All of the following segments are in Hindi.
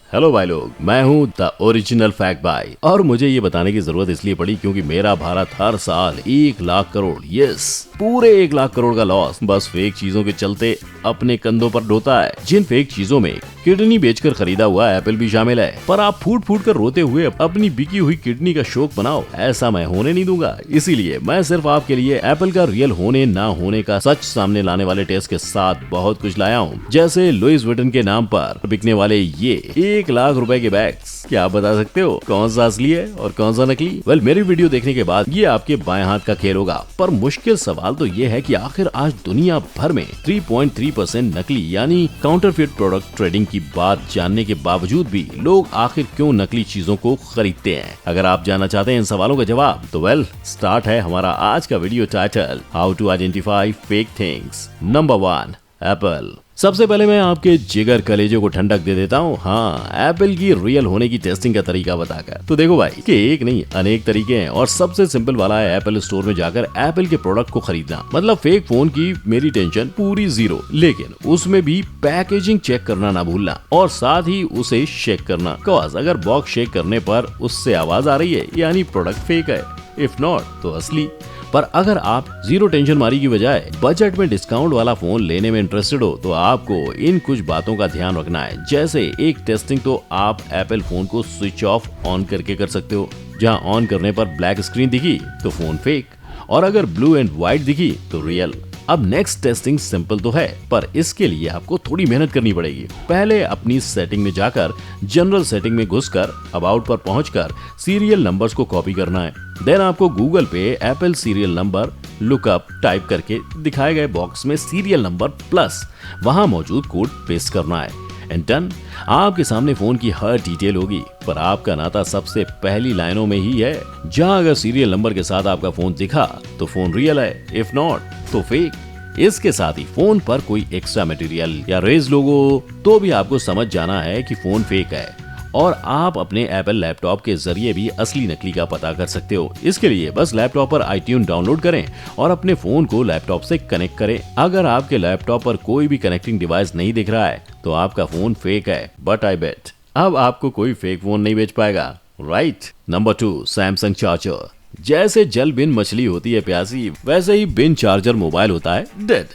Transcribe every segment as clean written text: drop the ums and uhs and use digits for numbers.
हेलो भाई लोग, मैं हूँ द ओरिजिनल फैक्ट भाई और मुझे ये बताने की जरूरत इसलिए पड़ी क्योंकि मेरा भारत हर साल 1 लाख करोड़, यस पूरे 1 लाख करोड़ का लॉस बस फेक चीजों के चलते अपने कंधों पर ढोता है। जिन फेक चीजों में किडनी बेचकर खरीदा हुआ एप्पल भी शामिल है, पर आप फूट फूट कर रोते हुए अपनी बिकी हुई किडनी का शौक बनाओ, ऐसा मैं होने नहीं दूंगा। इसीलिए मैं सिर्फ आपके लिए एप्पल का रियल होने ना होने का सच सामने लाने वाले टेस्ट के साथ बहुत कुछ लाया हूँ। जैसे लुइस विटन के नाम पर बिकने वाले ये 1 लाख रुपए के बैग्स, क्या आप बता सकते हो कौन सा असली है और कौन सा नकली? वेल, मेरी वीडियो देखने के बाद ये आपके बाएं हाथ का खेल होगा। पर मुश्किल सवाल तो ये है कि आखिर आज दुनिया भर में 3.3% नकली यानी काउंटरफिट प्रोडक्ट ट्रेडिंग की बात जानने के बावजूद भी लोग आखिर क्यों नकली चीजों को खरीदते हैं। अगर आप जानना चाहते हैं इन सवालों का जवाब तो वेल स्टार्ट है हमारा आज का video title, how to identify fake things. Number 1, Apple. सबसे पहले मैं आपके जिगर कलेजों को ठंडक दे देता हूँ, हाँ, एप्पल की रियल होने की टेस्टिंग का तरीका बताकर। तो देखो भाई कि एक नहीं अनेक तरीके हैं और सबसे सिंपल वाला है एप्पल स्टोर में जाकर एप्पल के प्रोडक्ट को खरीदना। मतलब फेक फोन की मेरी टेंशन पूरी जीरो, लेकिन उसमें भी पैकेजिंग चेक करना ना भूलना और साथ ही उसे शेक करना। कॉज अगर बॉक्स शेक करने पर उससे आवाज आ रही है यानी प्रोडक्ट फेक है, इफ नॉट तो असली। पर अगर आप जीरो टेंशन मारी की बजाय बजट में डिस्काउंट वाला फोन लेने में इंटरेस्टेड हो तो आपको इन कुछ बातों का ध्यान रखना है। जैसे एक टेस्टिंग तो आप एप्पल फोन को स्विच ऑफ ऑन करके कर सकते हो। जहां ऑन करने पर ब्लैक स्क्रीन दिखी तो फोन फेक और अगर ब्लू एंड व्हाइट दिखी तो रियल। अब नेक्स्ट टेस्टिंग सिंपल तो है, पर इसके लिए आपको थोड़ी मेहनत करनी पड़ेगी। पहले अपनी सेटिंग में जाकर जनरल सेटिंग में घुसकर अबाउट पर पहुंचकर सीरियल नंबर्स को कॉपी करना है। देन आपको गूगल पे Apple serial number lookup type करके दिखाए गए बॉक्स में सीरियल नंबर प्लस वहां मौजूद कोड पेस्ट करना है एंड डन। आपके सामने फोन की हर डिटेल होगी, पर आपका नाता सबसे पहली लाइनों में ही है। जहां अगर सीरियल नंबर के साथ आपका फोन दिखा तो फोन रियल है, इफ नॉट तो फेक। इसके साथ ही फोन पर कोई एक्स्ट्रा मटेरियल या रेज लोगो तो भी आपको समझ जाना है कि फोन फेक है और आप अपने एप्पल लैपटॉप के जरिए भी असली नकली का पता कर सकते हो। इसके लिए बस लैपटॉप पर iTunes डाउनलोड करें और अपने फोन को लैपटॉप से कनेक्ट करें। अगर आपके लैपटॉप पर कोई भी कनेक्टिंग डिवाइस नहीं दिख रहा है तो आपका फोन फेक है, बट आई बेट अब आपको कोई फेक फोन नहीं बेच पाएगा, राइट? Number 2, Samsung charger. जैसे जल बिन मछली होती है प्यासी, वैसे ही बिन चार्जर मोबाइल होता है डेड।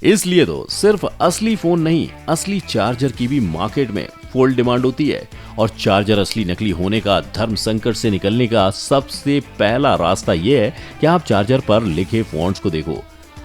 इसलिए तो सिर्फ असली फोन नहीं, असली चार्जर की भी मार्केट में फुल डिमांड होती है। और चार्जर असली नकली होने का धर्म संकट से निकलने का सबसे पहला रास्ता यह है कि आप चार्जर पर लिखे फॉन्ट्स को देखो।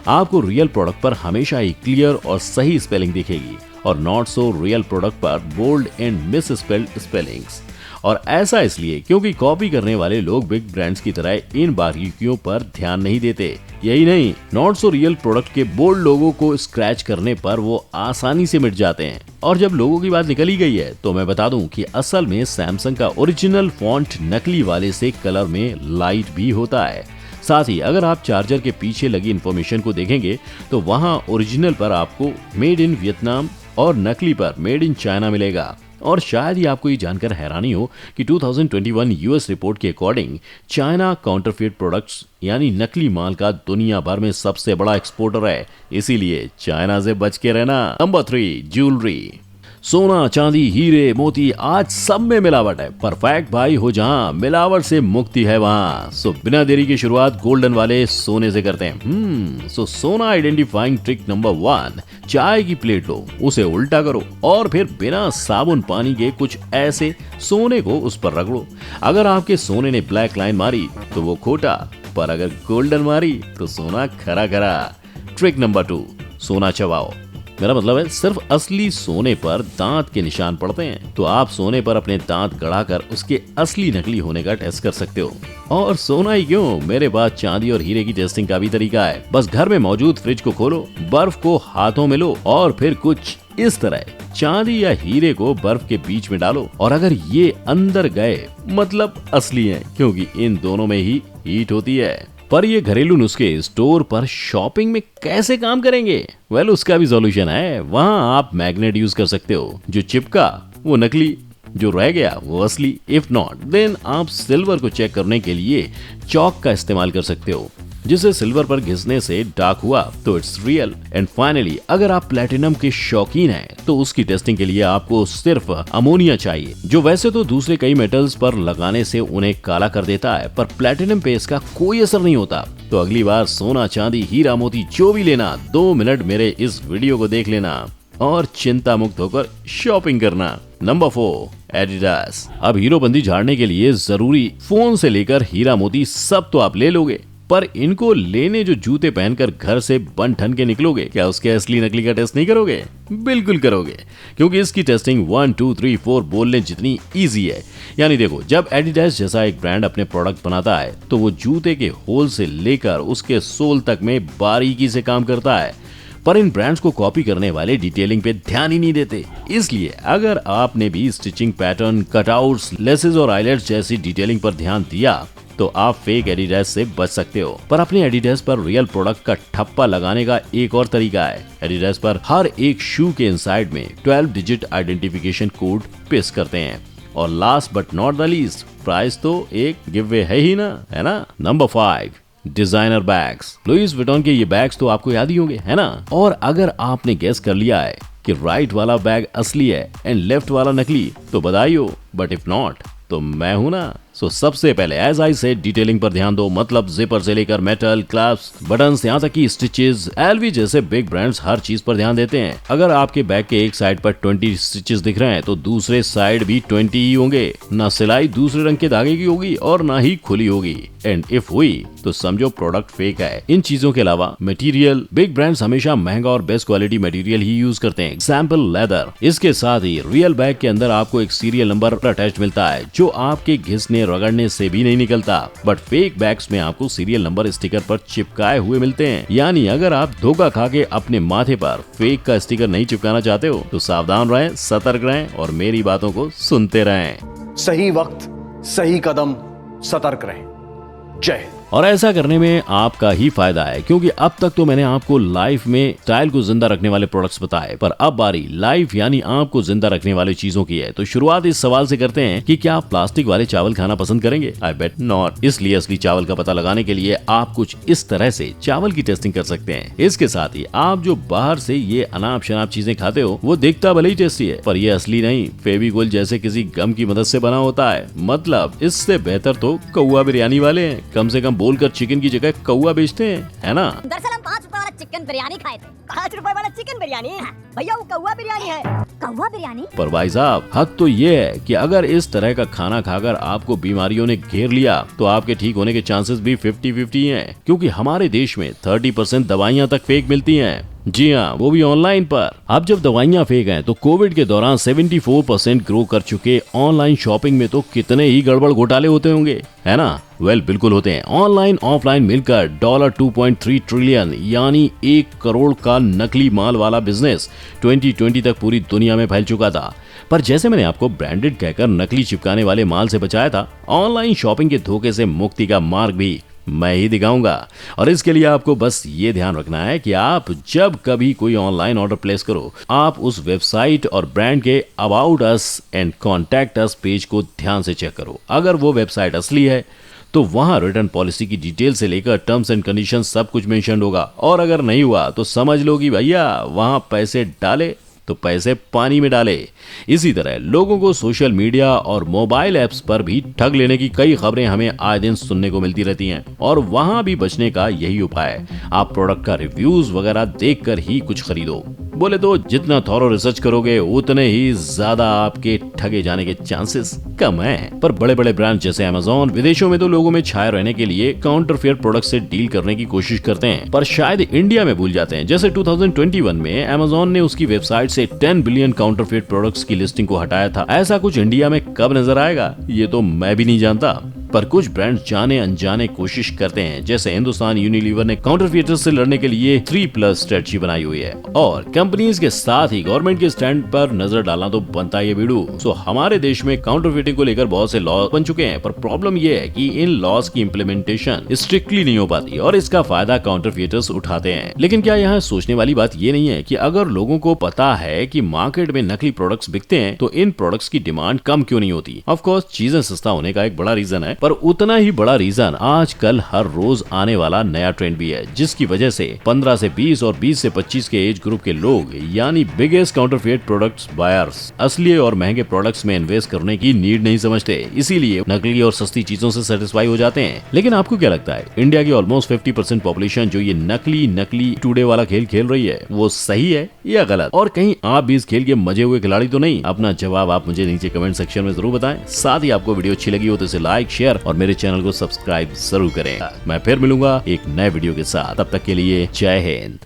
आपको रियल प्रोडक्ट पर हमेशा ही क्लियर और सही स्पेलिंग दिखेगी और नॉट सो रियल प्रोडक्ट पर bold and misspelled spellings. और ऐसा इसलिए क्योंकि कॉपी करने वाले लोग बिग ब्रांड्स की तरह इन बारीकियों पर ध्यान नहीं देते। यही नहीं, नॉट सो रियल प्रोडक्ट के बोल्ड लोगों को स्क्रैच करने पर वो आसानी से मिट जाते हैं। और जब लोगों की बात निकल ही गई है तो मैं बता दूं कि असल में सैमसंग का ओरिजिनल फॉन्ट नकली वाले से कलर में लाइट भी होता है। साथ ही अगर आप चार्जर के पीछे लगी इन्फॉर्मेशन को देखेंगे तो वहां ओरिजिनल पर आपको मेड इन वियतनाम और नकली पर मेड इन चाइना मिलेगा। और शायद ही आपको ये जानकर हैरानी हो कि 2021 यूएस रिपोर्ट के अकॉर्डिंग चाइना काउंटरफिट प्रोडक्ट्स यानी नकली माल का दुनिया भर में सबसे बड़ा एक्सपोर्टर है। इसीलिए चाइना से बच के रहना। Number 3, jewellery. सोना, चांदी, हीरे, मोती, आज सब में मिलावट है। परफेक्ट भाई हो जहां, मिलावट से मुक्ति है वहां। सो बिना देरी की शुरुआत गोल्डन वाले सोने से करते हैं। सो सोना आइडेंटिफाइंग ट्रिक नंबर 1, चाय की प्लेट लो, उसे उल्टा करो और फिर बिना साबुन पानी के कुछ ऐसे सोने को उस पर रगड़ो। अगर आपके सोने ने ब्लैक लाइन मारी तो वो खोटा, पर अगर गोल्डन मारी तो सोना खरा खरा। ट्रिक नंबर 2, सोना चबाओ। मेरा मतलब है सिर्फ असली सोने पर दांत के निशान पड़ते हैं, तो आप सोने पर अपने दांत गड़ाकर उसके असली नकली होने का टेस्ट कर सकते हो। और सोना ही क्यों, मेरे पास चांदी और हीरे की टेस्टिंग का भी तरीका है। बस घर में मौजूद फ्रिज को खोलो, बर्फ को हाथों में लो और फिर कुछ इस तरह चांदी या हीरे को बर्फ के बीच में डालो और अगर ये अंदर गए मतलब असली है, क्योंकि इन दोनों में ही हीट होती है। पर ये घरेलू नुस्खे स्टोर पर शॉपिंग में कैसे काम करेंगे? वेल, उसका भी सॉल्यूशन है। वहां आप मैग्नेट यूज कर सकते हो, जो चिपका वो नकली, जो रह गया वो असली। इफ नॉट देन आप सिल्वर को चेक करने के लिए चौक का इस्तेमाल कर सकते हो। जिसे सिल्वर पर घिसने से डार्क हुआ तो इट्स रियल। एंड फाइनली अगर आप प्लेटिनम के शौकीन हैं तो उसकी टेस्टिंग के लिए आपको सिर्फ अमोनिया चाहिए, जो वैसे तो दूसरे कई मेटल्स पर लगाने से उन्हें काला कर देता है, पर प्लेटिनम पे इसका कोई असर नहीं होता। तो अगली बार सोना चांदी हीरा मोती जो भी लेना, 2 मिनट मेरे इस वीडियो को देख लेना और चिंता मुक्त होकर शॉपिंग करना। Number 4, Adidas. अब हीरोपंती झाड़ने के लिए जरूरी फोन से लेकर हीरा मोती सब तो आप ले लोगे, पर इनको लेने जो जूते पहनकर घर से बन ठन के निकलोगे, क्या उसके असली नकली का टेस्ट नहीं करोगे? बिल्कुल करोगे, क्योंकि इसकी टेस्टिंग 1 2 3 4 बोलने जितनी इजी है। यानी देखो, जब एडिडास जैसा एक ब्रांड अपने प्रोडक्ट बनाता है तो वो जूते के होल से लेकर उसके सोल तक में बारीकी से काम करता है, पर इन ब्रांड्स को कॉपी करने वाले डिटेलिंग पे ध्यान ही नहीं देते। इसलिए अगर आपने भी स्टिचिंग पैटर्न, कटआउट्स, लेसेस और आइलेट्स जैसी डिटेलिंग पर ध्यान दिया तो आप फेक एडिडास से बच सकते हो। पर अपने एडिडास पर रियल प्रोडक्ट का ठप्पा लगाने का एक और तरीका है। एडिडास पर हर एक शू के इनसाइड में 12 डिजिट आइडेंटिफिकेशन कोड पेस्ट करते हैं। और last but not the least, price तो एक गिव वे है ही ना, है ना। Number 5, designer bags. Louis Vuitton के ये बैग्स तो आपको याद ही होंगे, है ना। और अगर आपने गेस कर लिया है कि राइट वाला बैग असली है एंड लेफ्ट वाला नकली, तो बधाई हो, बट इफ नॉट तो मैं हूं ना। सो सबसे पहले एज आई से डिटेलिंग पर ध्यान दो, मतलब जिपर से लेकर मेटल, क्लैप्स, बटन्स, यहाँ तक कि स्टिचेस। एलवी जैसे बिग ब्रांड्स हर चीज पर ध्यान देते हैं। अगर आपके बैग के एक साइड पर 20 स्टिचेस दिख रहे हैं तो दूसरे साइड भी 20 ही होंगे। ना सिलाई दूसरे रंग के धागे की होगी और ना ही खुली होगी। एंड इफ हुई तो समझो प्रोडक्ट फेक है। इन चीजों के अलावा मटेरियल, बिग ब्रांड्स हमेशा महंगा और बेस्ट क्वालिटी मटेरियल ही यूज करते हैं, एग्जाम्पल लेदर। इसके साथ ही रियल बैग के अंदर आपको एक सीरियल नंबर अटैच मिलता है जो आपके घिसने रगड़ने से भी नहीं निकलता। बट फेक बैग्स में आपको सीरियल नंबर स्टिकर पर चिपकाए हुए मिलते हैं। यानी अगर आप धोखा खा के अपने माथे पर फेक का स्टिकर नहीं चिपकाना चाहते हो तो सावधान रहें, सतर्क रहें और मेरी बातों को सुनते रहें। सही वक्त, सही कदम, सतर्क रहें। जय हिंद। और ऐसा करने में आपका ही फायदा है, क्योंकि अब तक तो मैंने आपको लाइफ में स्टाइल को जिंदा रखने वाले प्रोडक्ट्स बताए, पर अब बारी लाइफ यानी आपको जिंदा रखने वाली चीजों की है। तो शुरुआत इस सवाल से करते हैं कि क्या आप प्लास्टिक वाले चावल खाना पसंद करेंगे? आई बेट नॉट। इसलिए असली चावल का पता लगाने के लिए आप कुछ इस तरह से चावल की टेस्टिंग कर सकते हैं। इसके साथ ही आप जो बाहर से ये अनाप शनाप चीजें खाते हो वो दिखता भले ही टेस्टी है, पर ये असली नहीं, फेविकोल जैसे किसी गम की मदद से बना होता है। मतलब इससे बेहतर तो कौवा बिरयानी वाले हैं, कम से कम बोलकर चिकन की जगह कौवा बेचते हैं, है ना। दरअसल हम 5 रुपए वाला चिकन बिरयानी खाए थे। 5 रुपए वाला चिकन बिरयानी भैया, वो कौवा बिरयानी है। कौवा बिरयानी? पर भाई साहब, हक तो ये है कि अगर इस तरह का खाना खाकर आपको बीमारियों ने घेर लिया तो आपके ठीक होने के चांसेस भी 50-50 हैं, क्योंकि हमारे देश में 30% दवाइयाँ तक फेक मिलती हैं। जी हाँ, वो भी ऑनलाइन पर। अब जब दवाइयाँ फेक हैं तो कोविड के दौरान 74% ग्रो कर चुके ऑनलाइन शॉपिंग में तो कितने ही गड़बड़ घोटाले होते होंगे, है ना। वेल, बिल्कुल होते हैं। ऑनलाइन ऑफलाइन मिलकर $2.3 ट्रिलियन यानी 1 करोड़ का नकली माल वाला बिजनेस 2020 तक पूरी दुनिया में फैल चुका था। पर जैसे मैंने आपको ब्रांडेड कहकर नकली चिपकाने वाले माल से बचाया था, ऑनलाइन शॉपिंग के धोखे से मुक्ति का मार्ग भी मैं ही दिखाऊंगा। और इसके लिए आपको बस ये ध्यान रखना है कि आप जब कभी कोई ऑनलाइन ऑर्डर प्लेस करो, आप उस वेबसाइट और ब्रांड के about us and contact us page को ध्यान से चेक करो। अगर वो वेबसाइट असली है तो वहां रिटर्न पॉलिसी की डिटेल से लेकर टर्म्स एंड कंडीशन सब कुछ मेंशन होगा। और अगर नहीं हुआ तो समझ लो कि भैया वहां पैसे डाले तो पैसे पानी में डाले। इसी तरह लोगों को सोशल मीडिया और मोबाइल ऐप्स पर भी ठग लेने की कई खबरें हमें आए दिन सुनने को मिलती रहती हैं, और वहां भी बचने का यही उपाय है, आप प्रोडक्ट का रिव्यूज वगैरह देखकर ही कुछ खरीदो। बोले तो जितना थॉरो रिसर्च करोगे उतने ही ज्यादा आपके ठगे जाने के चांसेस कम हैं। पर बड़े बड़े ब्रांड जैसे अमेज़न विदेशों में तो लोगों में छाए रहने के लिए काउंटरफेयर प्रोडक्ट से डील करने की कोशिश करते हैं, पर शायद इंडिया में भूल जाते हैं। जैसे 2021 में अमेज़न ने उसकी वेबसाइट से 10 बिलियन काउंटरफेयर प्रोडक्ट्स की लिस्टिंग को हटाया था। ऐसा कुछ इंडिया में कब नजर आएगा ये तो मैं भी नहीं जानता, पर कुछ ब्रांड्स जाने अनजाने कोशिश करते हैं। जैसे हिंदुस्तान यूनिलीवर ने काउंटरफीटर्स से लड़ने के लिए 3+ स्ट्रेटजी बनाई हुई है, और कंपनीज के साथ ही गवर्नमेंट के स्टैंड पर नजर डालना तो बनता है ये बीड़ू। सो हमारे देश में काउंटरफीटिंग को लेकर बहुत से लॉ बन चुके हैं, पर प्रॉब्लम ये है कि इन लॉज की इम्प्लीमेंटेशन स्ट्रिक्टली नहीं हो पाती और इसका फायदा काउंटरफीटर्स उठाते हैं। लेकिन क्या यहाँ सोचने वाली बात ये नहीं है कि अगर लोगों को पता है कि मार्केट में नकली प्रोडक्ट्स बिकते हैं तो इन प्रोडक्ट्स की डिमांड कम क्यों नहीं होती? ऑफ कोर्स चीजें सस्ता होने का एक बड़ा रीजन है, पर उतना ही बड़ा रीजन आजकल हर रोज आने वाला नया ट्रेंड भी है, जिसकी वजह से 15 से 20 और 20 से 25 के एज ग्रुप के लोग यानी बिगेस्ट काउंटरफेट प्रोडक्ट्स बायर्स असली और महंगे प्रोडक्ट्स में इन्वेस्ट करने की नीड नहीं समझते, इसीलिए नकली और सस्ती चीजों से सेटिस्फाई हो जाते हैं। लेकिन आपको क्या लगता है, इंडिया की ऑलमोस्ट 50% पॉपुलेशन जो ये नकली टूडे वाला खेल खेल रही है, वो सही है या गलत? और कहीं आप भी इस खेल के मजे हुए खिलाड़ी तो नहीं? अपना जवाब आप मुझे नीचे कमेंट सेक्शन में जरूर बताएं। साथ ही आपको वीडियो अच्छी लगी हो तो इसे लाइक, शेयर और मेरे चैनल को सब्सक्राइब जरूर करें। मैं फिर मिलूंगा एक नए वीडियो के साथ, तब तक के लिए जय हिंद।